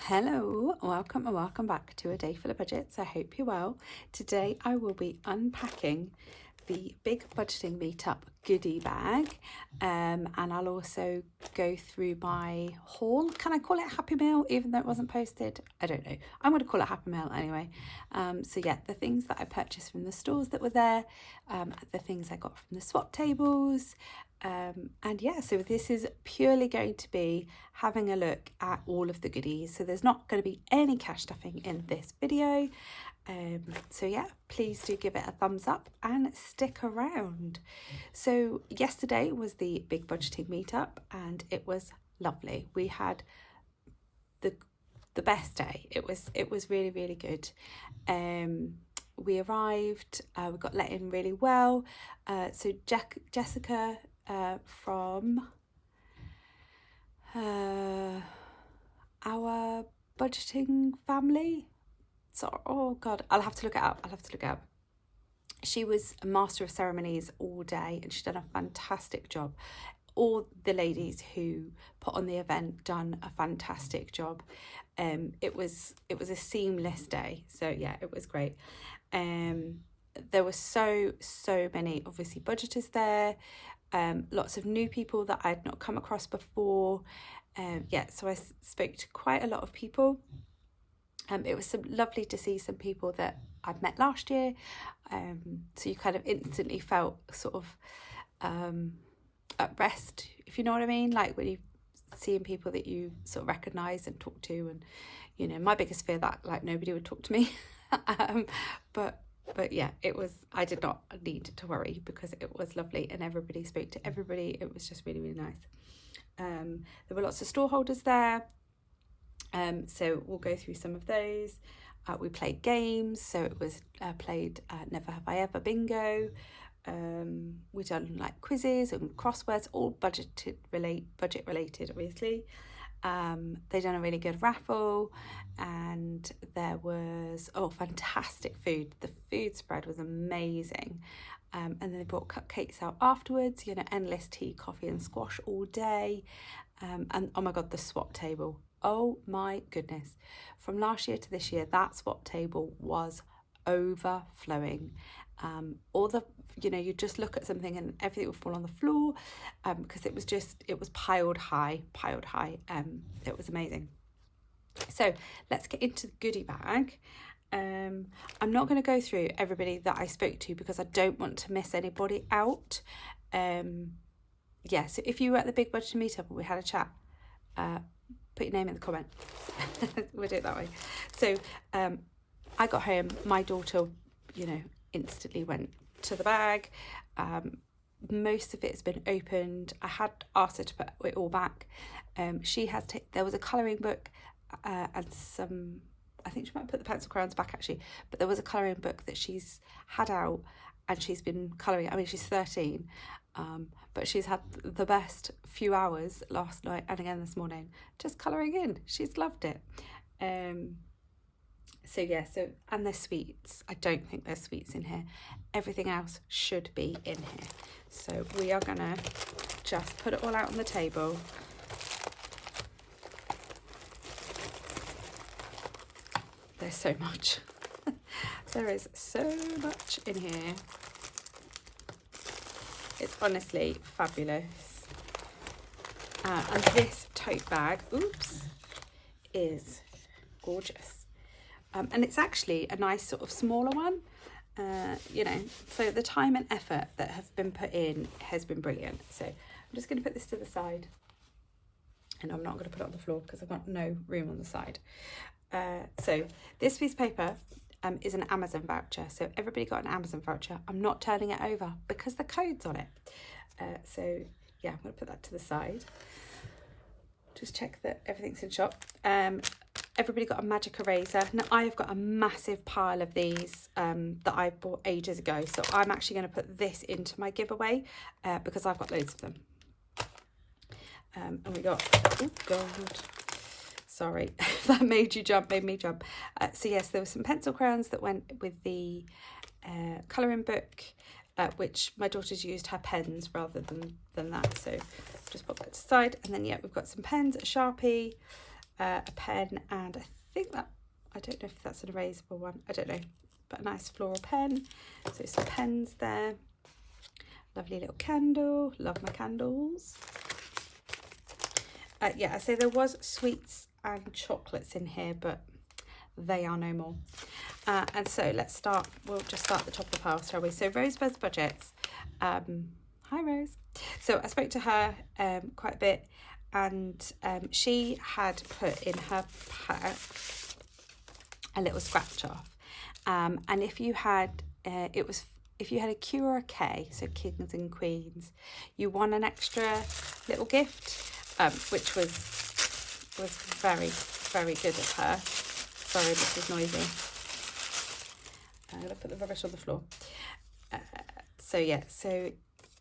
Hello, welcome and welcome back to A Day Full of Budgets. I hope you're well. Today I will be unpacking the big budgeting meetup goodie bag, and I'll also go through my haul. Can I call it Happy Meal even though it wasn't posted? I don't know. I'm going to call it Happy Meal anyway. So yeah, the things that I purchased from the stores that were there, the things I got from the swap tables, and yeah, so this is purely going to be having a look at all of the goodies. So there's not going to be any cash stuffing in this video. So yeah, please do give it a thumbs up and stick around. So yesterday was the big budgeting meetup and it was lovely. We had the best day. It was really good. We arrived, we got let in really well. So Jessica from our budgeting family. So, oh God, I'll have to look it up. She was a master of ceremonies all day and she's done a fantastic job. All the ladies who put on the event done a fantastic job. It was a seamless day. So yeah, it was great. There were so many obviously budgeters there. Lots of new people that I'd not come across before. So I spoke to quite a lot of people. It was lovely to see some people that I'd met last year. So you kind of instantly felt sort of at rest, if you know what I mean, like when you're seeing people that you sort of recognise and talk to. And, you know, my biggest fear that like nobody would talk to me. But yeah, I did not need to worry because it was lovely and everybody spoke to everybody. It was just really nice. There were lots of store holders there. So we'll go through some of those. We played games, so it was played Never Have I Ever bingo. We done like quizzes and crosswords, all budget related, obviously. They done a really good raffle, and there was fantastic food. The food spread was amazing. And then they brought cupcakes out afterwards. You know, endless tea, coffee, and squash all day. And oh my God, the swap table. Oh my goodness. From last year to this year, that swap table was overflowing. All the, you know, you just look at something and everything would fall on the floor because it was piled high. It was amazing. So let's get into the goodie bag. I'm not going to go through everybody that I spoke to because I don't want to miss anybody out. So if you were at the big budget meetup and we had a chat, put your name in the comment. We'll do it that way. So I got home, my daughter, you know, instantly went to the bag. Most of it has been opened. I had asked her to put it all back. She has there was a colouring book and some, I think she might put the pencil crayons back actually, but there was a colouring book that she's had out and she's been colouring. I mean, she's 13, but she's had the best few hours last night and again this morning just colouring in. She's loved it. And there's sweets. I don't think there's sweets in here. Everything else should be in here. So we are gonna just put it all out on the table. There's so much. There is so much in here. It's honestly fabulous. And this tote bag, is gorgeous. And it's actually a nice sort of smaller one. You know, so the time and effort that have been put in has been brilliant. So I'm just going to put this to the side. And I'm not going to put it on the floor because I've got no room on the side. So this piece of paper is an Amazon voucher. So everybody got an Amazon voucher. I'm not turning it over because the code's on it. So yeah, I'm going to put that to the side. Just check that everything's in shop. Everybody got a magic eraser. Now I have got a massive pile of these that I bought ages ago. So I'm actually going to put this into my giveaway because I've got loads of them. And we got, oh God, sorry, that made me jump. So yes, there were some pencil crayons that went with the colouring book, which my daughter's used her pens rather than that. So just pop that to the side. And then, yeah, we've got some pens, a Sharpie, a pen, and I think that, I don't know if that's an erasable one, I don't know, but a nice floral pen. So some pens there. Lovely little candle, love my candles. Yeah, I say there was sweets and chocolates in here, but they are no more. And so let's start, we'll just start at the top of the pile, shall we? So Rosebud's Budgets. Hi Rose. So I spoke to her quite a bit, and she had put in her pack a little scratch off. And if you had, if you had a Q or a K, so kings and queens, you won an extra little gift, which was very, very good of her. Sorry, this is noisy. I'm going to put the rubbish on the floor. So yeah, so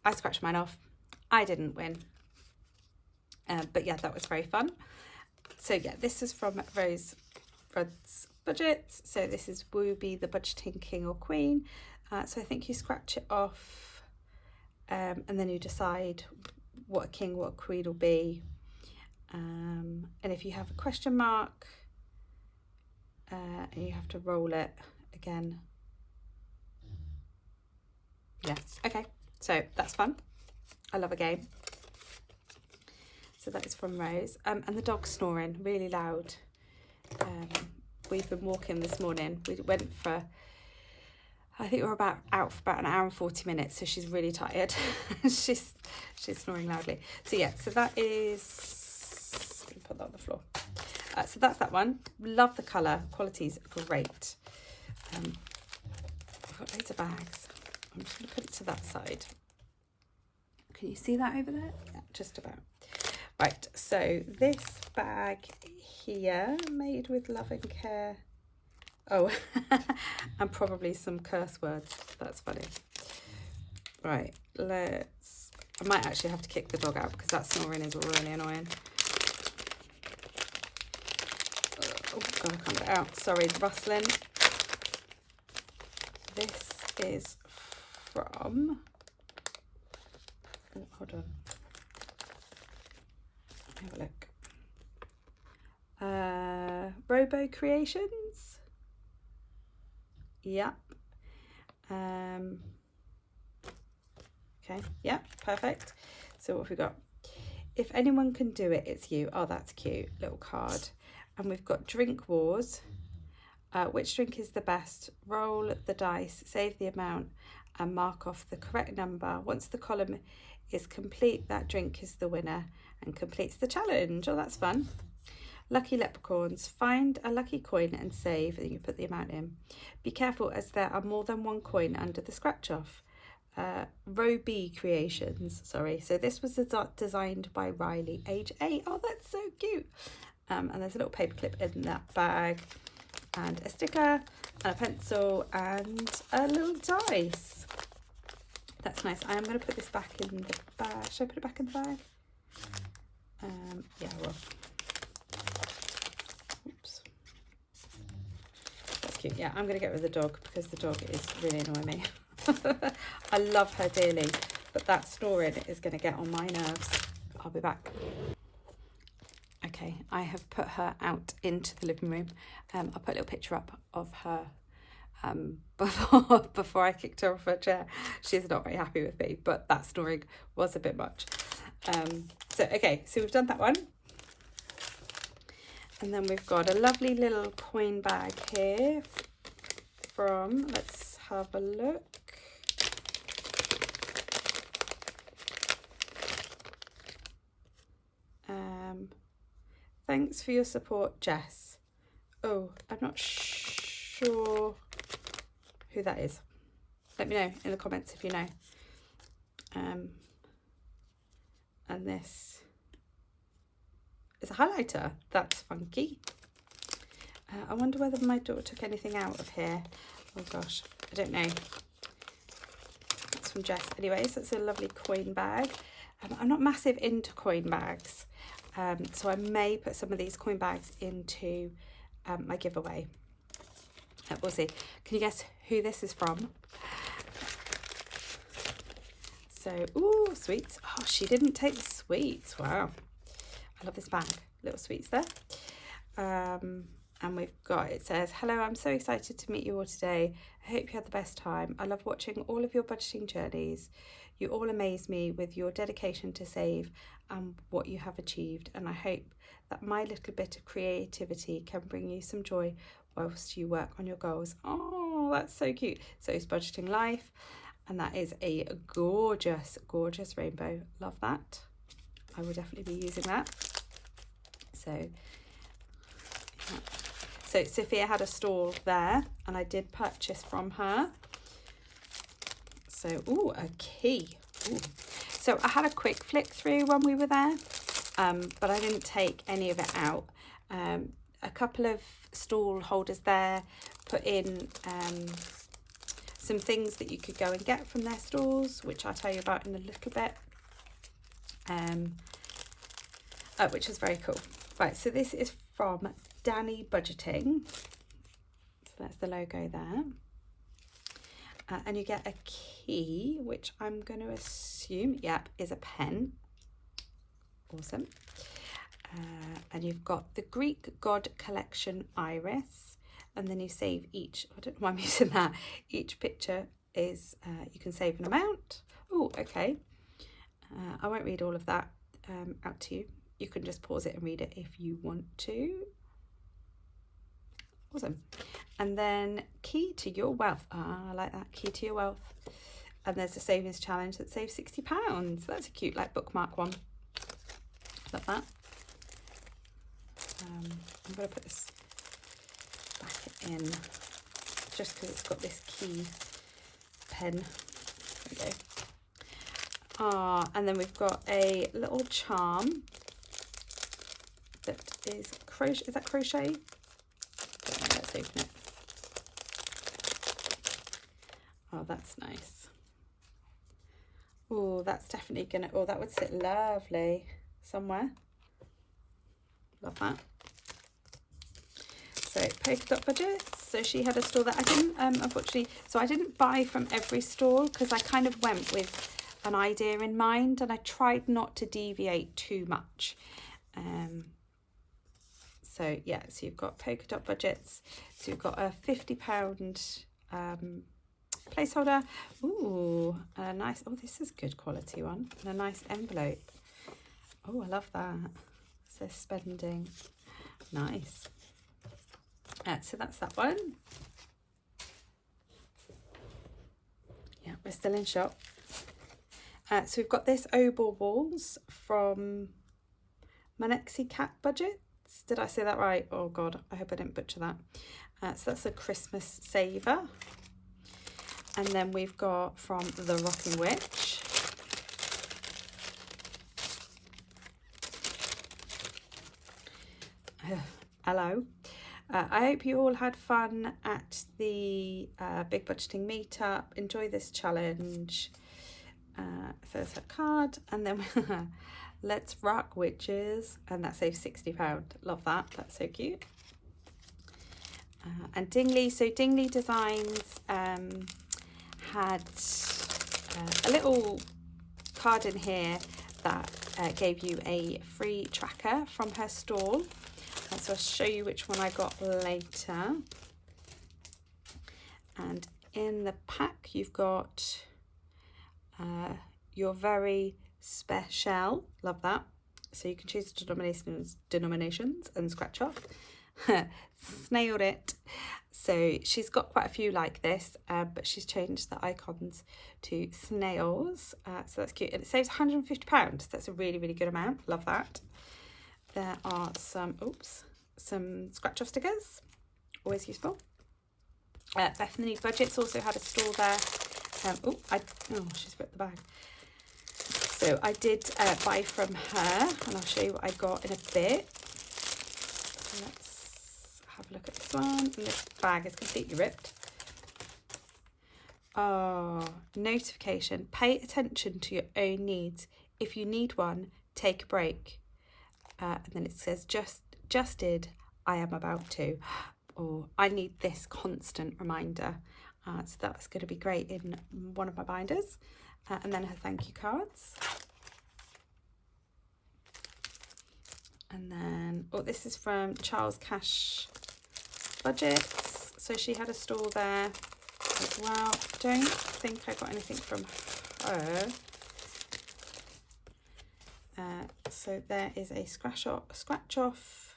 I scratched mine off. I didn't win. But yeah, that was very fun. So yeah, this is from Rosebud's Budgets. So this is Wooby, the budgeting king or queen. So I think you scratch it off, and then you decide what a king, what a queen will be. And if you have a question mark, and you have to roll it again. Yeah, okay, so that's fun. I love a game. So that is from Rose. And the dog's snoring really loud. We've been walking this morning. We went for, I think we were out for about an hour and 40 minutes, so she's really tired. she's snoring loudly. So yeah, so that is, let me put that on the floor. So that's that one. Love the colour, quality's great. I've got loads of bags. I'm just going to put it to that side. Can you see that over there? Yeah, just about. Right, so this bag here, made with love and care. Oh, and probably some curse words. That's funny. Right, I might actually have to kick the dog out because that snoring is really annoying. Oh, God, I can't get it out. Sorry, rustling. This is from, oh, hold on. Have a look. Robo Creations. Yep. Okay, yeah, perfect. So what have we got? If anyone can do it, it's you. Oh, that's cute. Little card. And we've got Drink Wars. Which drink is the best? Roll the dice, save the amount, and mark off the correct number. Once the column is complete, that drink is the winner and completes the challenge. Oh, that's fun. Lucky Leprechauns. Find a lucky coin and save, and you put the amount in. Be careful as there are more than one coin under the scratch off. Roby Creations, sorry. So this was designed by Riley, age 8. Oh, that's so cute. And there's a little paperclip in that bag, and a sticker, and a pencil, and a little dice. That's nice. I am going to put this back in the bag. Should I put it back in the bag? Yeah, I will. Oops. That's cute. Yeah, I'm going to get rid of the dog because the dog is really annoying me. I love her dearly, but that snoring is going to get on my nerves. I'll be back. Okay, I have put her out into the living room. I'll put a little picture up of her before I kicked her off her chair. She's not very happy with me, but that snoring was a bit much. Okay, so we've done that one. And then we've got a lovely little coin bag here from, let's have a look. Thanks for your support, Jess. Oh, I'm not sure who that is. Let me know in the comments if you know. And this is a highlighter. That's funky. I wonder whether my daughter took anything out of here. Oh gosh, I don't know. That's from Jess. Anyways, that's a lovely coin bag. I'm not massive into coin bags. So I may put some of these coin bags into my giveaway. We'll see. Can you guess who this is from? So, ooh, sweets. Oh, she didn't take the sweets. Wow. I love this bag. Little sweets there. it says, hello, I'm so excited to meet you all today. I hope you had the best time. I love watching all of your budgeting journeys. You all amaze me with your dedication to save and what you have achieved. And I hope that my little bit of creativity can bring you some joy whilst you work on your goals. Oh, that's so cute. So it's Budgeting Life. And that is a gorgeous, gorgeous rainbow. Love that. I will definitely be using that. So Sophia had a stall there, and I did purchase from her. So, ooh, a key. Ooh. So I had a quick flick through when we were there, but I didn't take any of it out. A couple of stall holders there put in some things that you could go and get from their stalls, which I'll tell you about in a little bit, which is very cool. Right, so this is from Danny Budgeting. So that's the logo there. And you get a key, which I'm going to assume, yep, is a pen. Awesome. And you've got the Greek God Collection Iris. And then you save each, I don't know why I'm using that. Each picture is, you can save an amount. Oh, okay. I won't read all of that out to you. You can just pause it and read it if you want to. Awesome. And then Key to Your Wealth. I like that. Key to Your Wealth. And there's a savings challenge that saves £60. That's a cute, like, bookmark one. Love that. I'm going to put this back in just because it's got this key pen. There we go. And then we've got a little charm that is crochet. Is that crochet? Let's open it. Oh, that's nice. Oh, that's definitely gonna, oh, that would sit lovely somewhere. Love that. So polka dot budgets. So she had a stall that I didn't, unfortunately, so I didn't buy from every stall because I kind of went with an idea in mind and I tried not to deviate too much. So yeah, so you've got polka dot budgets. So you've got a £50 placeholder. Ooh, and a nice, oh, this is good quality one. And a nice envelope. Oh, I love that. So spending. Nice. So that's that one. Yeah, we're still in shop. So we've got this oboe walls from Manexi Cat Budgets. Did I say that right? Oh God, I hope I didn't butcher that. So that's a Christmas saver. And then we've got from The Rocking Witch. Hello. I hope you all had fun at the Big Budgeting Meetup. Enjoy this challenge. So there's a card, and then Let's Rock Witches, and that saves £60. Love that. That's so cute. And Dingley. So Dingley Designs had a little card in here that gave you a free tracker from her stall. So I'll show you which one I got later. And in the pack you've got your very special. Love that. So you can choose denominations and scratch off. Snailed it. So she's got quite a few like this, but she's changed the icons to snails. So that's cute. And it saves £150. That's a really, really good amount. Love that. There are some scratch off stickers. Always useful. Bethany Budgets also had a stall there. She's ripped the bag. So I did buy from her, and I'll show you what I got in a bit. So let's have a look at this one. And this bag is completely ripped. Oh, notification. Pay attention to your own needs. If you need one, take a break. And then it says, just did, I am about to. Or I need this constant reminder. So that's going to be great in one of my binders. And then her thank you cards. And then, this is from Charles Cash Budgets. So she had a store there as well. Don't think I got anything from her. So there is a scratch off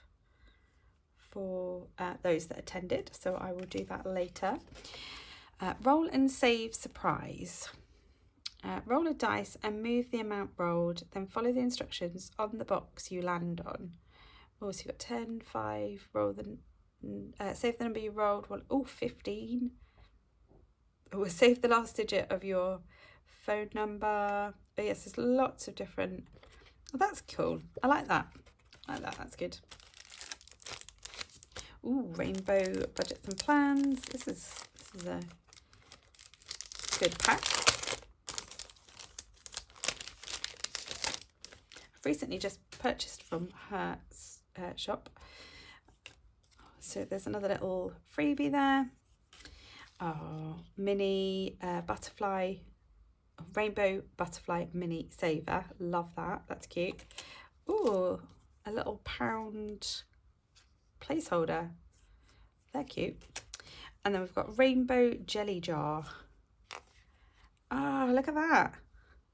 for those that attended. So I will do that later. Roll and save surprise. Roll a dice and move the amount rolled, then follow the instructions on the box you land on. Oh, so you've got 10, 5, roll the, save the number you rolled. Well, 15. Oh, save the last digit of your phone number. Oh yes, there's lots of different. Oh, that's cool. I like that. That's good. Ooh, rainbow budgets and plans. This is a good pack. I've recently just purchased from her shop. So there's another little freebie there. Oh, mini butterfly, rainbow butterfly mini saver. Love that. That's cute. Ooh, a little pound placeholder. They're cute. And then we've got rainbow jelly jar. Oh, look at that.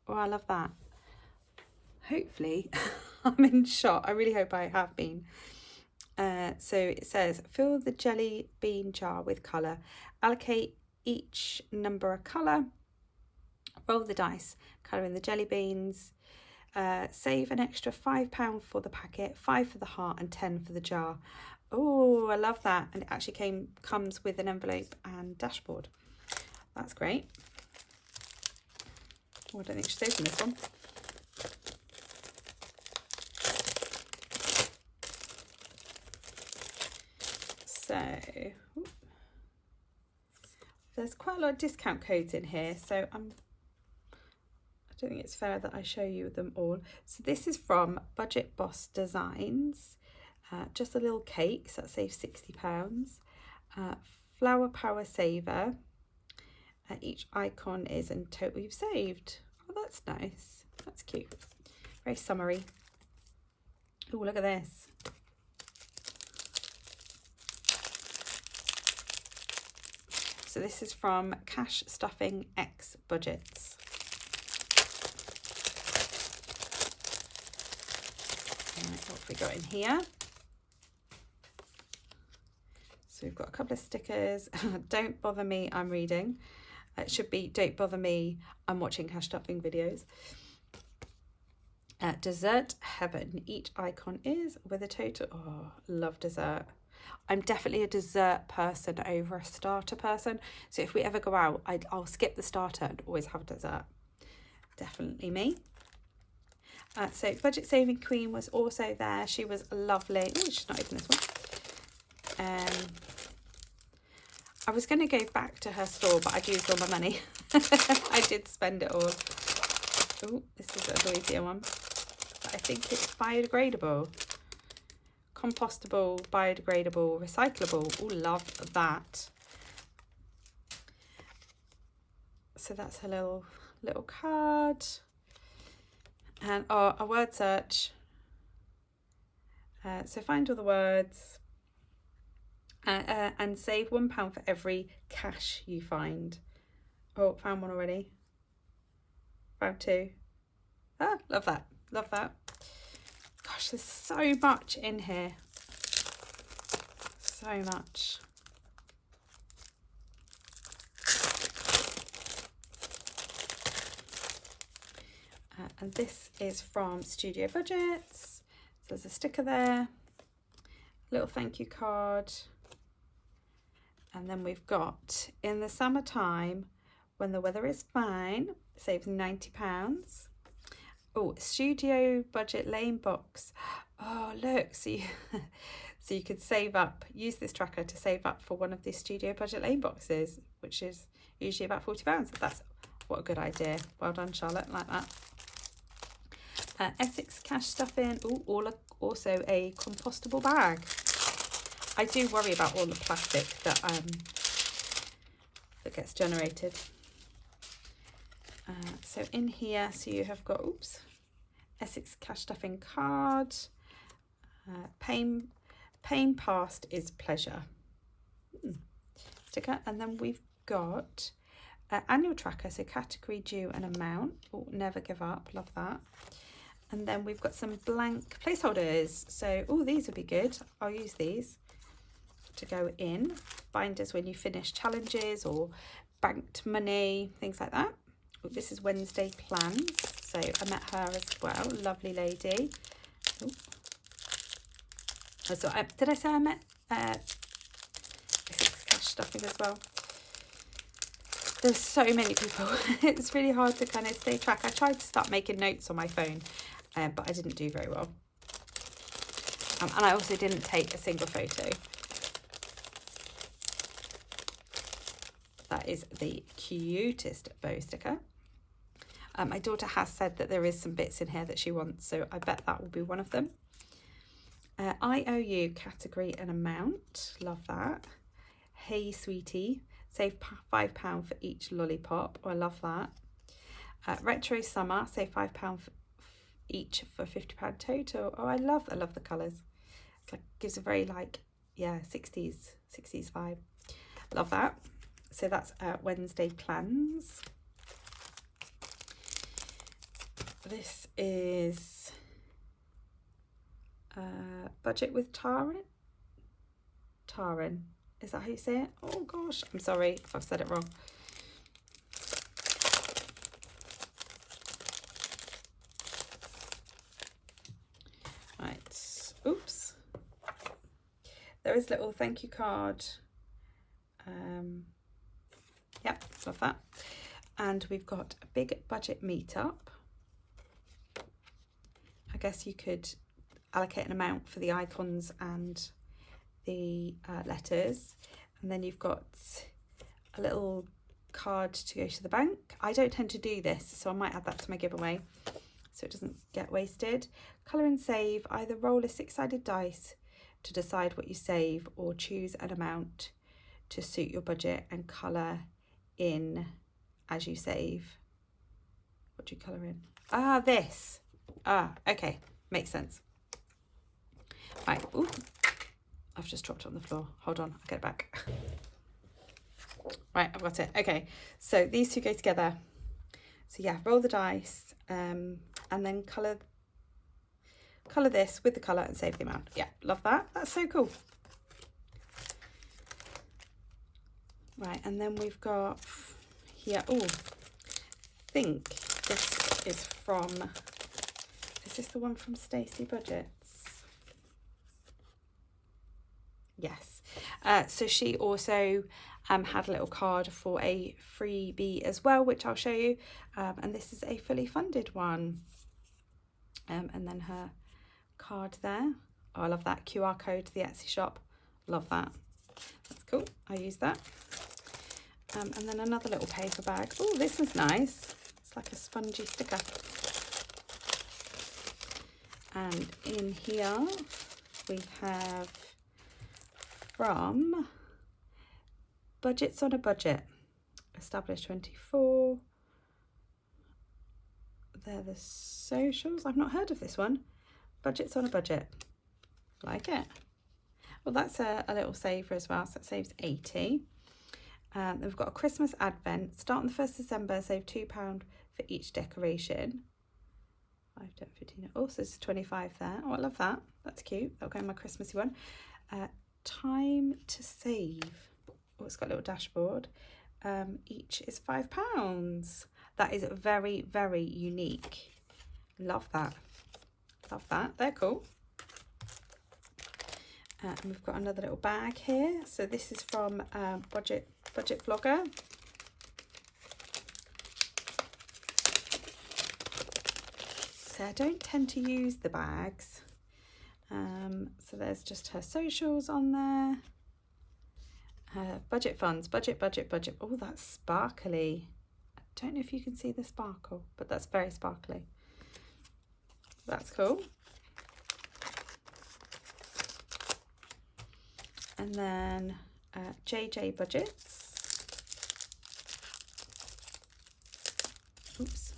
Oh, I love that. Hopefully I'm in shot. I really hope I have been. So it says, fill the jelly bean jar with colour. Allocate each number a colour. Roll the dice. Colour in the jelly beans. Save an extra £5 for the packet, 5 for the heart and 10 for the jar. Oh, I love that. And it actually comes with an envelope and dashboard. That's great. Oh, I don't think she's opened this one. So there's quite a lot of discount codes in here, so I don't think it's fair that I show you them all. So this is from Budget Boss Designs, just a little cake, so that saves £60. Flower Power Saver, each icon is in total you've saved. Oh, that's nice, that's cute, very summery. Oh, look at this. So this is from Cash Stuffing X Budgets. Right, what have we got in here? So we've got a couple of stickers. Don't bother me, I'm reading. It should be don't bother me, I'm watching cash stuffing videos. Dessert heaven. Each icon is with a total. Oh, love dessert. I'm definitely a dessert person over a starter person. So if we ever go out, I'll skip the starter and always have dessert. Definitely me. So Budget Saving Queen was also there. She was lovely. Oh, she's not open this one. I was going to go back to her store, but I'd used all my money. I did spend it all. Oh, this is a Louisiana one. I think it's biodegradable. Compostable, biodegradable, recyclable. Oh, love that. So that's her little card. And a word search. So find all the words and save £1 for every cash you find. Oh, found one already. Found 2. Ah, love that. Love that. Gosh, there's so much in here. So much. And this is from Studio Budgets. So there's a sticker there. Little thank you card. And then we've got, in the summertime, when the weather is fine, saves £90. Oh, Studio Budget Lane Box. Oh, look, so you could save up, use this tracker to save up for one of the Studio Budget Lane boxes, which is usually about £40. That's what a good idea. Well done, Charlotte, like that. Essex Cash Stuffing. Oh, also a compostable bag. I do worry about all the plastic that gets generated. So in here, so you have got, Essex Cash Stuffing card. Pain past is pleasure. sticker. And then we've got annual tracker, so category, due and amount. Oh, never give up, love that. And then we've got some blank placeholders. So, oh, these would be good. I'll use these to go in. Binders when you finish challenges or banked money, things like that. Oh, this is Wednesday plans. So I met her as well, lovely lady. Oh. So did I say I met this is cash stuffing as well? There's so many people. It's really hard to kind of stay track. I tried to start making notes on my phone, but I didn't do very well. And I also didn't take a single photo. That is the cutest bow sticker. My daughter has said that there is some bits in here that she wants, so I bet that will be one of them. IOU category and amount, love that. Hey sweetie, save £5 for each lollipop. Oh, I love that. Retro summer, save £5 for each for £50 total. Oh, I love the colours. It's like gives a very like 60s vibe. Love that. So that's Wednesday plans. This is budget with Tarin. Is that how you say it? Oh gosh, I'm sorry if I've said it wrong. Right, oops. There is a little thank you card. Yep, love that. And we've got a big budget meetup. I guess you could allocate an amount for the icons and the letters, and then you've got a little card to go to the bank. I don't tend to do this, so I might add that to my giveaway so it doesn't get wasted. Colour and save, either roll a 6-sided dice to decide what you save or choose an amount to suit your budget and colour in as you save. What do you colour in? This. Okay, makes sense. Right, ooh, I've just dropped it on the floor. Hold on, I'll get it back. Right, I've got it. Okay, so these two go together. So yeah, roll the dice and then colour this with the colour and save the amount. Yeah, love that. That's so cool. Right, and then we've got here, I think this is this the one from Stacey Budgets? Yes. So she also had a little card for a freebie as well, which I'll show you. And this is a fully funded one. And then her card there. Oh, I love that QR code to the Etsy shop. Love that. That's cool. I use that. And then another little paper bag. Oh, this one's nice. It's like a spongy sticker. And in here we have from Budgets on a Budget, established 24. They're the socials. I've not heard of this one. Budgets on a Budget. Like it. Well, that's a little saver as well, so it saves 80. Then we've got a Christmas Advent. Start on the 1st of December, save £2 for each decoration. 5, 10, 15. Oh, so it's 25 there. Oh, I love that. That's cute. That'll go in my Christmassy one. Time to save. Oh, it's got a little dashboard. Each is £5. That is very, very unique. Love that. Love that. They're cool. And we've got another little bag here. So this is from Budget Vlogger. So I don't tend to use the bags. So there's just her socials on there. Budget funds, budget. Oh, that's sparkly. I don't know if you can see the sparkle, but that's very sparkly. That's cool. And then JJ Budgets. Oops.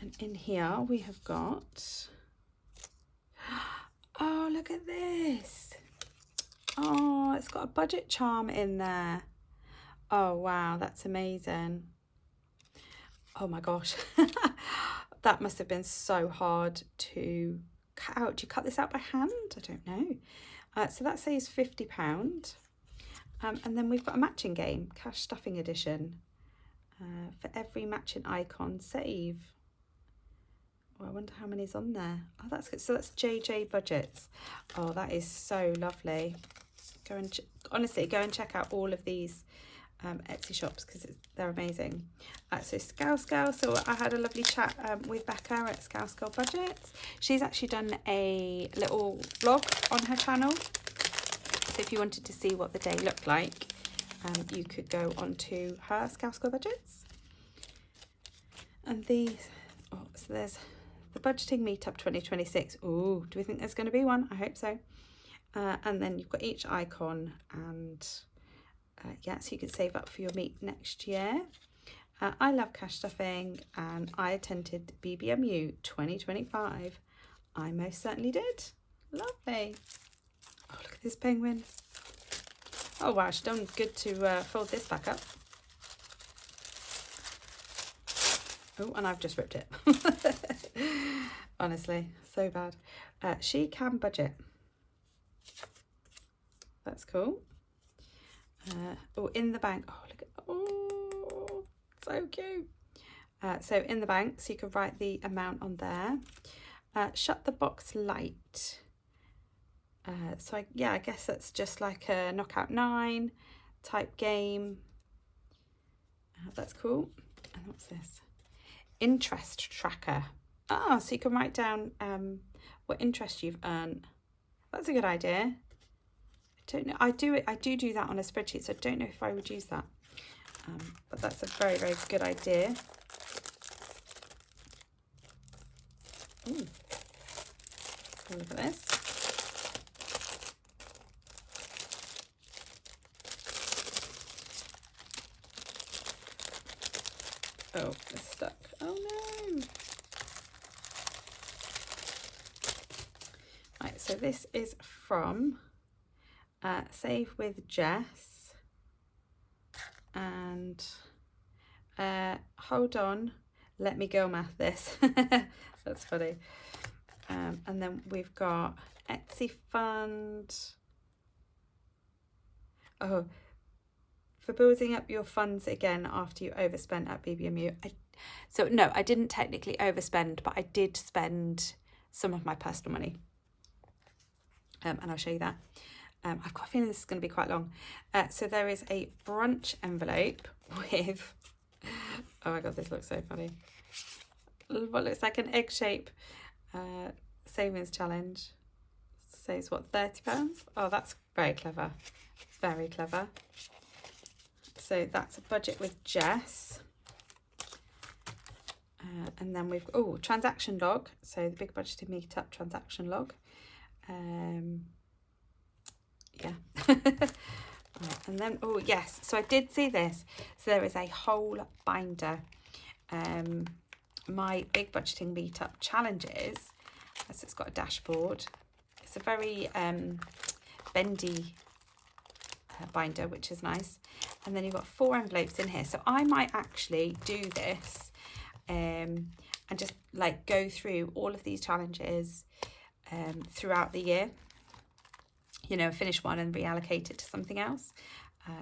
And in here we have got, oh, look at this. Oh, it's got a budget charm in there. Oh, wow, that's amazing. Oh my gosh, that must have been so hard to cut out. Do you cut this out by hand? I don't know. So that saves £50. And then we've got a matching game, Cash Stuffing Edition. For every matching icon, save. Oh, I wonder how many's on there. Oh, that's good. So that's JJ Budgets. Oh, that is so lovely. Honestly, go and check out all of these Etsy shops because they're amazing. So Scouse, so I had a lovely chat with Becca at Scouse Budgets. She's actually done a little vlog on her channel, so if you wanted to see what the day looked like, you could go onto her Scouse Budgets. And these, so there's the budgeting meetup 2026. Ooh, do we think there's going to be one? I hope so. And then you've got each icon, and yeah, so you can save up for your meet next year. I love cash stuffing, and I attended BBMU 2025. I most certainly did. Lovely. Oh, look at this penguin. Oh wow, she's done good to fold this back up. Oh, and I've just ripped it. Honestly, so bad. She can budget. That's cool. Oh, in the bank. Oh, look at, oh, so cute. So in the bank, so you can write the amount on there. Shut the box light. So I guess that's just like a knockout 9 type game. That's cool. And what's this? Interest tracker. Ah, so you can write down what interest you've earned. That's a good idea. I don't know. I do that on a spreadsheet, so I don't know if I would use that. But that's a very, very good idea. Ooh. Look at this. Oh, it's stuck. Oh no. Right, so this is from Save with Jess. And hold on, let me go math this. That's funny. And then we've got Etsy Fund. Oh, for building up your funds again after you overspent at BBMU. So no, I didn't technically overspend, but I did spend some of my personal money. And I'll show you that. I've got a feeling this is going to be quite long. So there is a brunch envelope with, oh my God, this looks so funny. What looks like an egg shape savings challenge. Saves what, £30? Oh, that's very clever. Very clever. So that's a budget with Jess. And then we've, oh, transaction log. So the big budgeted meetup transaction log. Yeah. Right, and then, oh yes, so I did see this. So there is a whole binder. My big budgeting meetup challenges. So it's got a dashboard. It's a very bendy binder, which is nice. And then you've got 4 envelopes in here. So I might actually do this and just like go through all of these challenges throughout the year. You know, finish one and reallocate it to something else.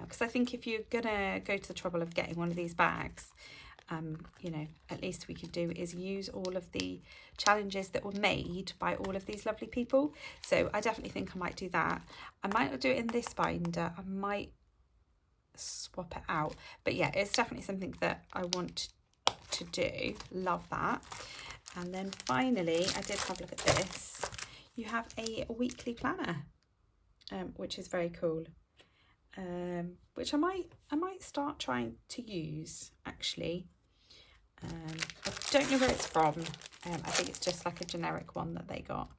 Because I think if you're gonna go to the trouble of getting one of these bags, you know, at least we could do is use all of the challenges that were made by all of these lovely people. So I definitely think I might do that. I might not do it in this binder. I might swap it out. But yeah, it's definitely something that I want to do. Love that. And then finally, I did have a look at this. You have a weekly planner, which is very cool. Which I might start trying to use actually. I don't know where it's from. I think it's just like a generic one that they got.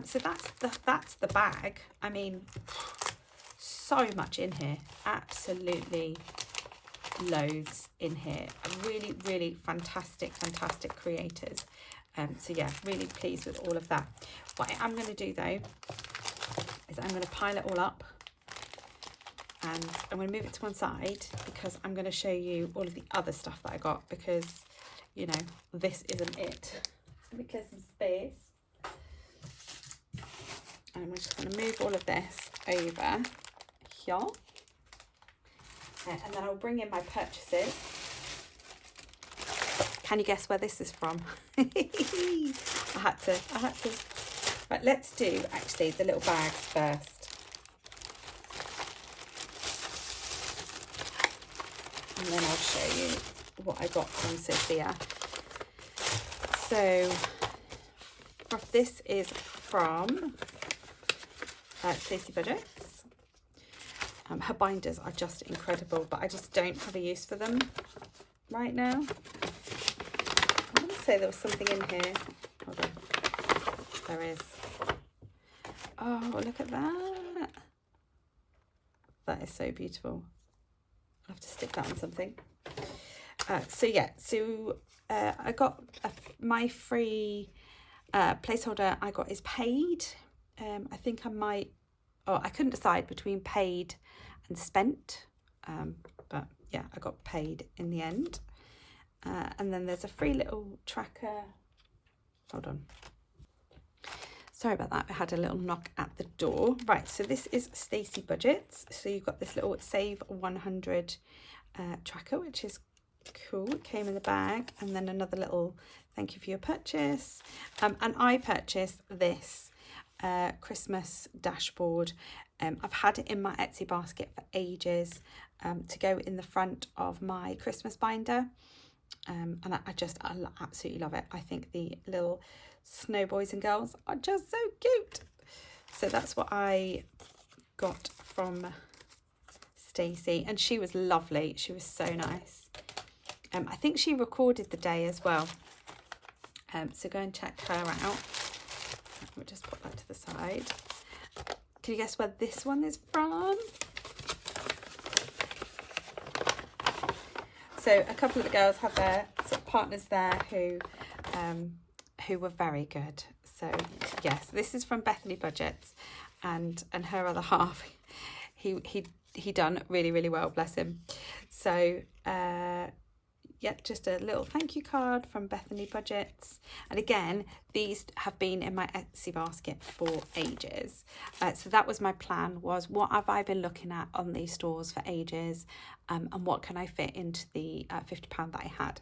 So that's the bag. I mean, so much in here. Absolutely loads in here. Really, really fantastic creators. So yeah, really pleased with all of that. What I'm going to do though is I'm going to pile it all up, and I'm going to move it to one side because I'm going to show you all of the other stuff that I got, because, you know, this isn't it. Let me clear some space. And I'm just going to move all of this over here. And then I'll bring in my purchases. Can you guess where this is from? I had to. Right, let's do actually the little bags first. And then I'll show you what I got from Sophia. So this is from Stacey Budgets. Her binders are just incredible, but I just don't have a use for them right now. I want to say there was something in here. Hold on. There is. Oh, look at that. That is so beautiful. I'll have to stick that on something. So yeah, so I got my free placeholder I got is paid. I think I might, I couldn't decide between paid and spent, but yeah, I got paid in the end. And then there's a free little tracker. Hold on. Sorry about that, I had a little knock at the door. Right, so this is Stacey Budgets. So you've got this little Save 100 tracker, which is cool. It came in the bag, and then another little thank you for your purchase. And I purchased this Christmas dashboard. I've had it in my Etsy basket for ages, to go in the front of my Christmas binder. And I absolutely love it. I think the little snow boys and girls are just so cute. So that's what I got from Stacey, and she was lovely. She was so nice. I think she recorded the day as well. So go and check her out. We'll just put that to the side. Can you guess where this one is from? So a couple of the girls had their sort of partners there who were very good. So yes, this is from Bethany Budgets, and her other half, he done really, really well, bless him. So yeah, just a little thank you card from Bethany Budgets. And again, these have been in my Etsy basket for ages. So that was my plan, was what have I been looking at on these stores for ages, and what can I fit into the £50 that I had.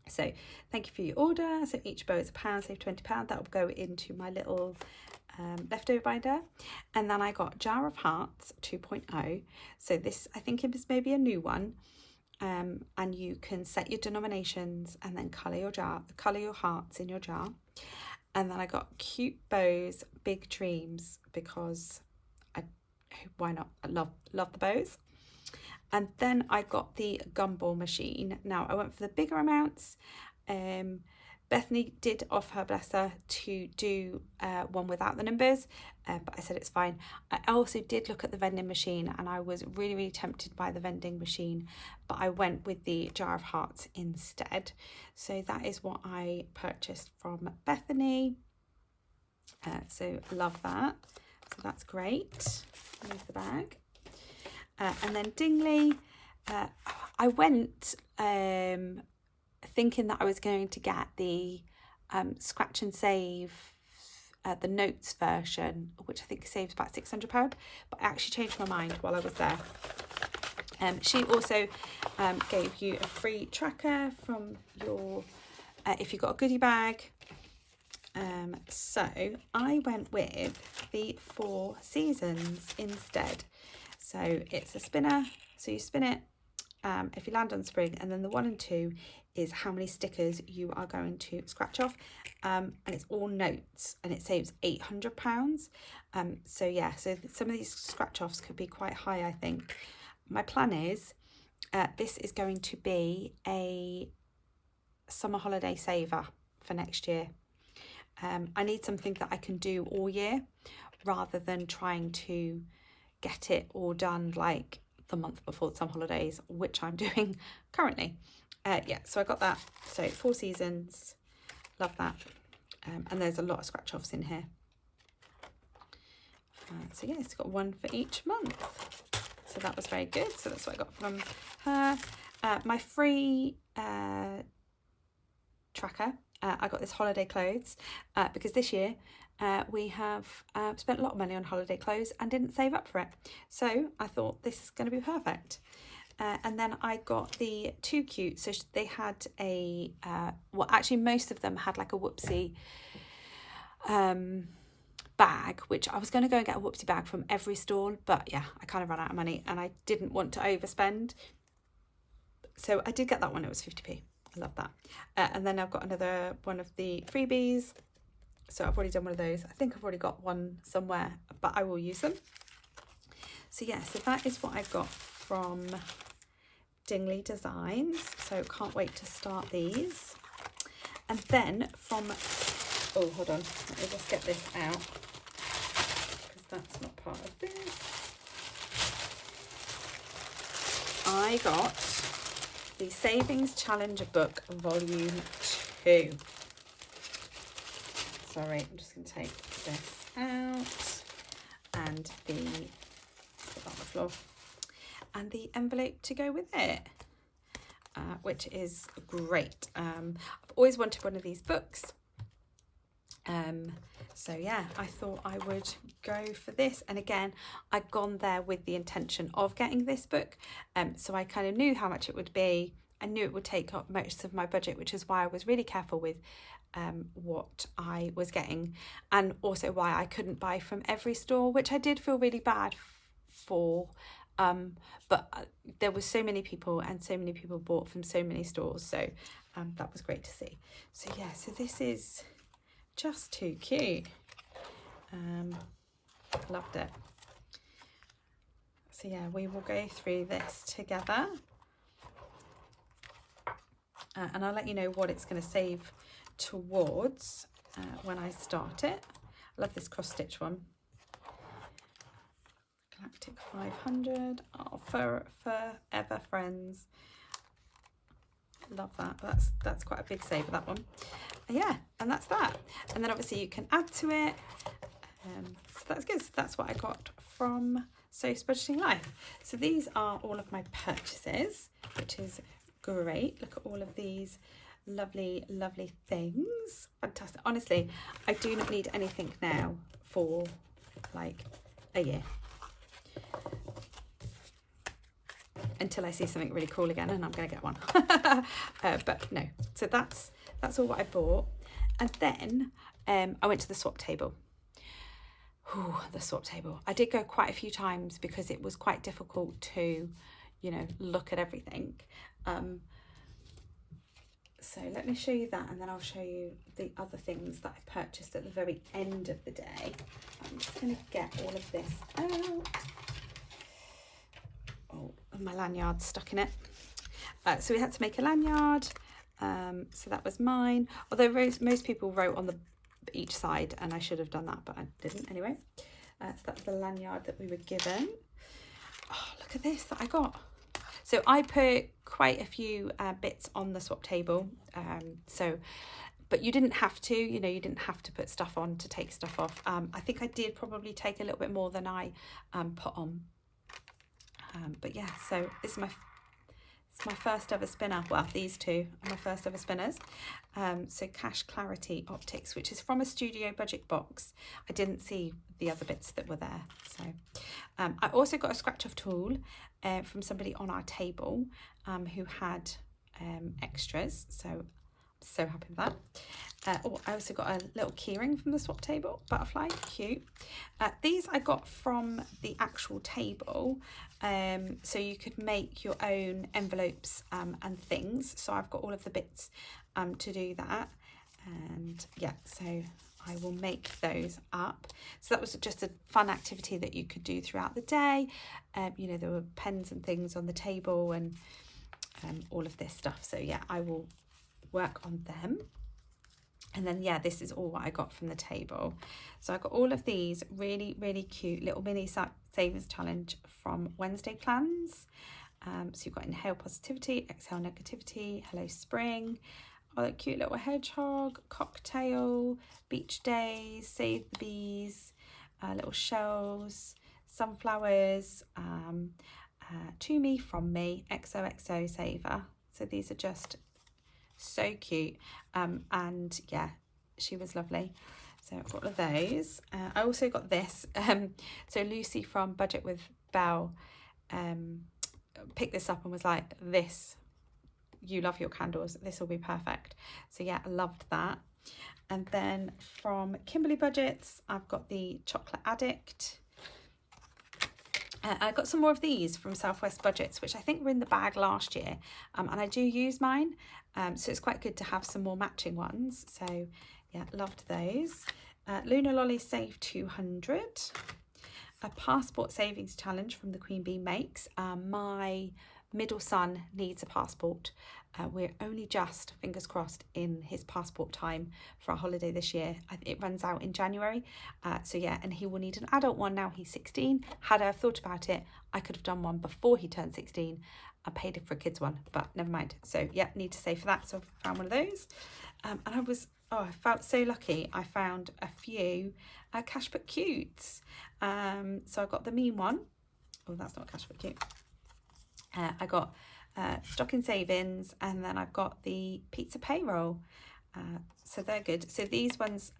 So thank you for your order. So each bow is £1, save £20. That will go into my little leftover binder. And then I got Jar of Hearts 2.0. So this, I think it was maybe a new one. And you can set your denominations and then colour your hearts in your jar. And then I got Cute Bows, Big Dreams, because why not? I love the bows. And then I got the gumball machine. Now I went for the bigger amounts. Bethany did offer, bless her, to do one without the numbers, but I said it's fine. I also did look at the vending machine, and I was really, really tempted by the vending machine, but I went with the Jar of Hearts instead. So that is what I purchased from Bethany. So love that. So that's great. Here's the bag. And then Dingley, I went thinking that I was going to get the scratch and save, the notes version, which I think saves about £600, but I actually changed my mind while I was there. She also gave you a free tracker from your, if you got a goodie bag. So I went with the 4 seasons instead. So it's a spinner, so you spin it if you land on spring, and then the 1 and 2 is how many stickers you are going to scratch off, and it's all notes, and it saves £800. So yeah, so some of these scratch offs could be quite high, I think. My plan is this is going to be a summer holiday saver for next year. I need something that I can do all year rather than trying to get it all done like the month before the summer holidays, which I'm doing currently. Yeah, so I got that. So 4 seasons, love that. And there's a lot of scratch offs in here. So yeah, it's got one for each month. So that was very good. So that's what I got from her. My free tracker, I got this holiday clothes because this year we have spent a lot of money on holiday clothes and didn't save up for it. So I thought this is going to be perfect. And then I got the Too Cute. So they had a, well, actually most of them had like a Whoopsie bag, which I was going to go and get a Whoopsie bag from every stall, but yeah, I kind of ran out of money and I didn't want to overspend. So I did get that one. It was 50p. I love that. And then I've got another one of the freebies. So I've already done one of those. I think I've already got one somewhere, but I will use them. So yeah, so that is what I've got from Dingley Designs. So can't wait to start these. And then from, oh, hold on, let me just get this out because that's not part of this. I got the Savings Challenge book, volume 2. Sorry, I'm just going to take this out and put that on the floor, and the envelope to go with it, which is great. I've always wanted one of these books. So yeah, I thought I would go for this. And again, I'd gone there with the intention of getting this book. So I kind of knew how much it would be. I knew it would take up most of my budget, which is why I was really careful with what I was getting, and also why I couldn't buy from every store, which I did feel really bad for. But there were so many people and so many people bought from so many stores. So that was great to see. So yeah, so this is just too cute. Loved it. So yeah, we will go through this together. And I'll let you know what it's going to save towards when I start it. I love this cross stitch one. Galactic 500. Oh, forever friends. Love that. That's quite a big saver, that one. Yeah, and that's that. And then obviously you can add to it. So that's good. So that's what I got from Soph's Budgeting Life. So these are all of my purchases, which is great. Look at all of these lovely things. Fantastic. Honestly, I do not need anything now for like a year, until I see something really cool again and I'm gonna get one. But no, so that's all what I bought. And then I went to the swap table. Ooh, the swap table. I did go quite a few times because it was quite difficult to, you know, look at everything. So let me show you that, and then I'll show you the other things that I purchased at the very end of the day. I'm just going to get all of this out. Oh, my lanyard's stuck in it. So we had to make a lanyard. So that was mine. Although most people wrote on each side, and I should have done that, but I didn't anyway. So that's the lanyard that we were given. Oh, look at this that I got. So I put quite a few bits on the swap table. But you didn't have to, you know, you didn't have to put stuff on to take stuff off. I think I did probably take a little bit more than I put on. But yeah, so it's my first ever spinner. Well, these two are my first ever spinners. So Cash Clarity Optics, which is from a Studio Budget box. I didn't see the other bits that were there. So I also got a scratch off tool from somebody on our table who had extras. So happy with that. I also got a little keyring from the swap table, butterfly, cute. These I got from the actual table, so you could make your own envelopes and things. So I've got all of the bits to do that, and yeah, so I will make those up. So that was just a fun activity that you could do throughout the day. You know, there were pens and things on the table and all of this stuff. So yeah, I will work on them. And then, yeah, this is all what I got from the table. So I got all of these really, really cute little mini savings challenge from Wednesday plans. So you've got Inhale Positivity, Exhale Negativity, Hello Spring, oh, that cute little hedgehog, cocktail, beach days, save the bees, little shells, sunflowers, to me, from me, XOXO saver. So these are just so cute, and yeah, she was lovely. So I've got all of those. I also got this. So Lucy from Budget with Belle picked this up and was like, this, you love your candles, this will be perfect. So yeah, I loved that. And then from Kimberly Budgets, I've got the Chocolate Addict. I got some more of these from Southwest Budgets, which I think were in the bag last year, and I do use mine, so it's quite good to have some more matching ones. So yeah, loved those. Luna Lolly Save 200. A passport savings challenge from the Queen Bee Makes. My middle son needs a passport. We're only just, fingers crossed, in his passport time for our holiday this year. It runs out in January. So yeah, and he will need an adult one now. He's 16. Had I thought about it, I could have done one before he turned 16. I paid it for a kid's one, but never mind. So yeah, need to save for that. So I found one of those. And I felt so lucky. I found a few Cashbook Cutes. So I got the mean one. Oh, that's not Cashbook Cute. I got stocking savings, and then I've got the pizza payroll. So they're good. So these ones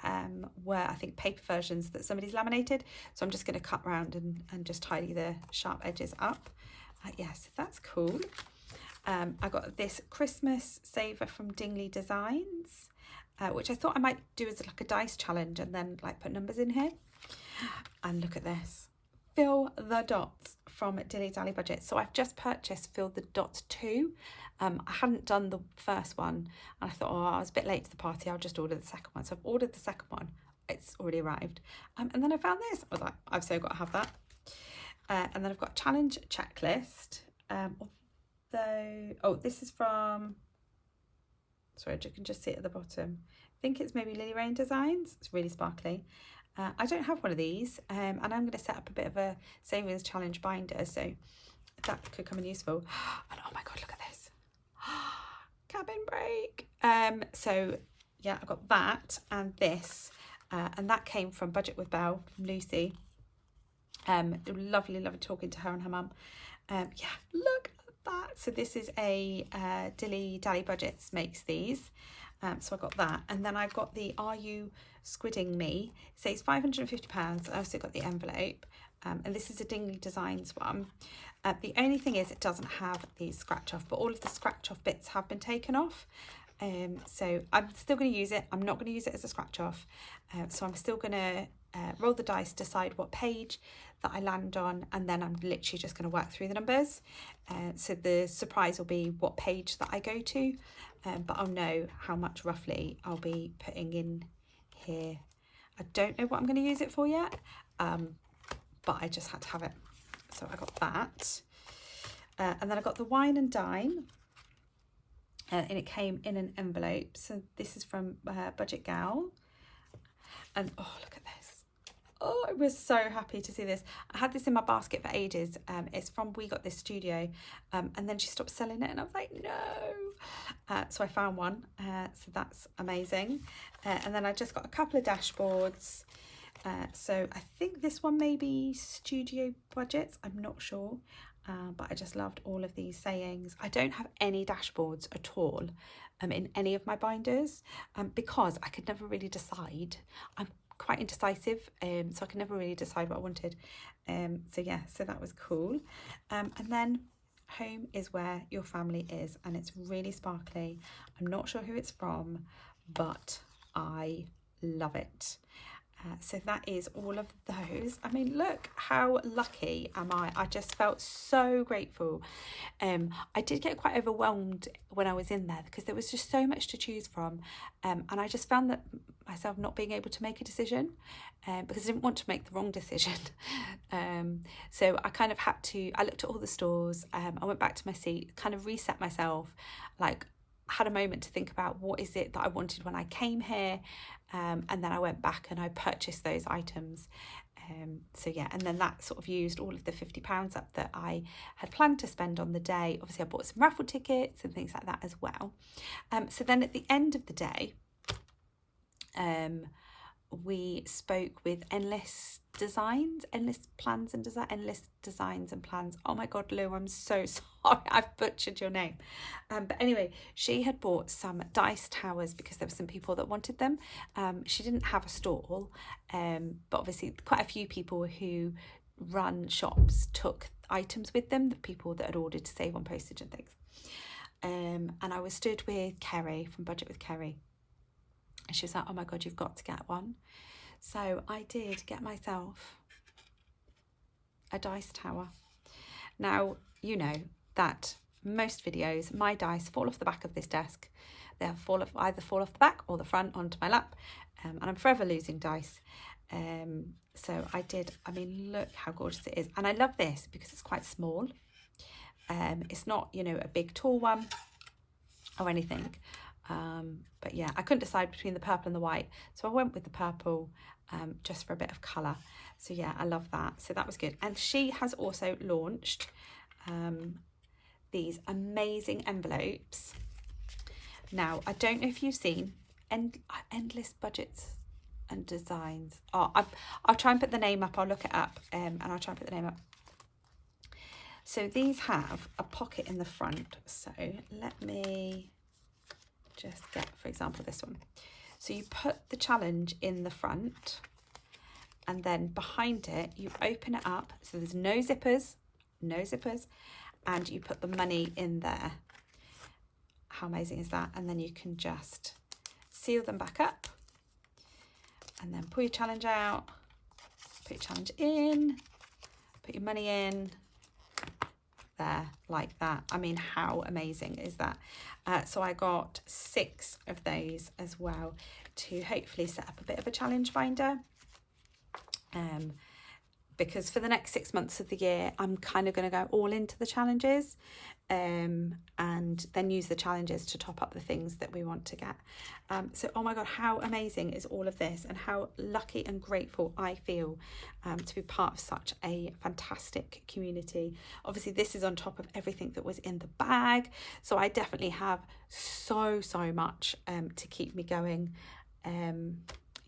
were, I think, paper versions that somebody's laminated. So I'm just going to cut round and just tidy the sharp edges up. Yes, that's cool. I got this Christmas saver from Dingley Designs, which I thought I might do as like a dice challenge and then like put numbers in here. And look at this. Fill the Dots from Dilly Dally Budget. So I've just purchased Fill the Dots 2. I hadn't done the first one, and I thought, oh, I was a bit late to the party, I'll just order the second one. So I've ordered the second one. It's already arrived. And then I found this. I was like, I've so got to have that. And then I've got challenge checklist. This is from, sorry, you can just see it at the bottom. I think it's maybe Lily Rain Designs. It's really sparkly. I don't have one of these, and I'm going to set up a bit of a savings challenge binder, so that could come in useful. And oh my god, look at this. Cabin break. So yeah, I got that and this, and that came from Budget with Belle from Lucy. Lovely talking to her and her mum. Yeah, look at that. So this is a Dilly Dally Budgets makes these. So I got that, and then I got the Are You Squidding Me? It says £550. I also got the envelope, and this is a Dingley Designs one. The only thing is it doesn't have the scratch off, but all of the scratch off bits have been taken off. So I'm still going to use it. I'm not going to use it as a scratch off. So I'm still going to roll the dice, decide what page that I land on, and then I'm literally just going to work through the numbers. So the surprise will be what page that I go to, but I'll know how much roughly I'll be putting in here. I don't know what I'm going to use it for yet, but I just had to have it. So I got that. And then I got the Wine and Dine, and it came in an envelope. So this is from Budget Gal. And oh, look at this. Oh, I was so happy to see this. I had this in my basket for ages. It's from We Got This Studio, and then she stopped selling it, and I was like, no. So I found one, so that's amazing. And then I just got a couple of dashboards. So I think this one may be Studio Budgets, I'm not sure. But I just loved all of these sayings. I don't have any dashboards at all in any of my binders, because I could never really decide. I'm quite indecisive, so I could never really decide what I wanted. So yeah, so that was cool. And then Home is Where Your Family Is, and it's really sparkly. I'm not sure who it's from, but I love it. So that is all of those. I mean, look, how lucky am I? I just felt so grateful. I did get quite overwhelmed when I was in there because there was just so much to choose from. And I just found that myself not being able to make a decision because I didn't want to make the wrong decision. So I kind of had to, I looked at all the stores, I went back to my seat, kind of reset myself, like, had a moment to think about what is it that I wanted when I came here, and then I went back and I purchased those items. So yeah, and then that sort of used all of the £50 up that I had planned to spend on the day. Obviously I bought some raffle tickets and things like that as well. So then at the end of the day, we spoke with Endless Designs and Plans. Oh my God, Lou, I'm so sorry, I've butchered your name. But anyway, she had bought some dice towers because there were some people that wanted them. She didn't have a stall, but obviously quite a few people who run shops took items with them, the people that had ordered to save on postage and things. And I was stood with Kerry from Budget with Kerry. And she was like, oh my God, you've got to get one. So I did get myself a dice tower. Now, you know that most videos, my dice fall off the back of this desk. They'll either fall off the back or the front onto my lap. And I'm forever losing dice. So I did, I mean, look how gorgeous it is. And I love this because it's quite small. It's not, you know, a big tall one or anything. But yeah, I couldn't decide between the purple and the white, so I went with the purple, just for a bit of colour. So yeah, I love that. So that was good. And she has also launched these amazing envelopes. Now, I don't know if you've seen Endless Budgets and Designs. Oh, I'll try and put the name up. I'll look it up, and I'll try and put the name up. So these have a pocket in the front. So let me just get, for example, this one. So you put the challenge in the front, and then behind it you open it up, so there's no zippers, and you put the money in there. How amazing is that? And then you can just seal them back up and then pull your challenge out, put your challenge in, put your money in there, like that. I mean, how amazing is that? So I got 6 of those as well to hopefully set up a bit of a challenge binder, because for the next 6 months of the year I'm kind of going to go all into the challenges, and then use the challenges to top up the things that we want to get. So oh my God, how amazing is all of this, and how lucky and grateful I feel to be part of such a fantastic community. Obviously this is on top of everything that was in the bag, so I definitely have so much to keep me going.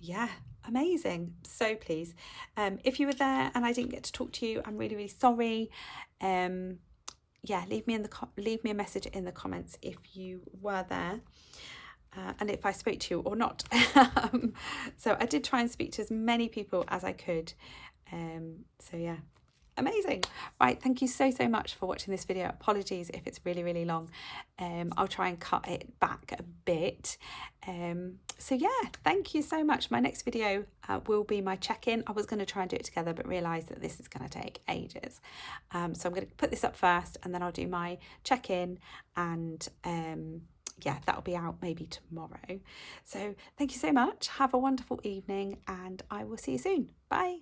Yeah, amazing. So pleased. If you were there and I didn't get to talk to you, I'm really sorry. Yeah, leave me a message in the comments if you were there, and if I spoke to you or not. So I did try and speak to as many people as I could. So yeah, amazing. Right, thank you so much for watching this video. Apologies if it's really long. I'll try and cut it back a bit. So yeah, thank you so much. My next video will be my check-in. I was going to try and do it together, but realised that this is going to take ages. So I'm going to put this up first, and then I'll do my check-in, and yeah, that'll be out maybe tomorrow. So thank you so much. Have a wonderful evening, and I will see you soon. Bye.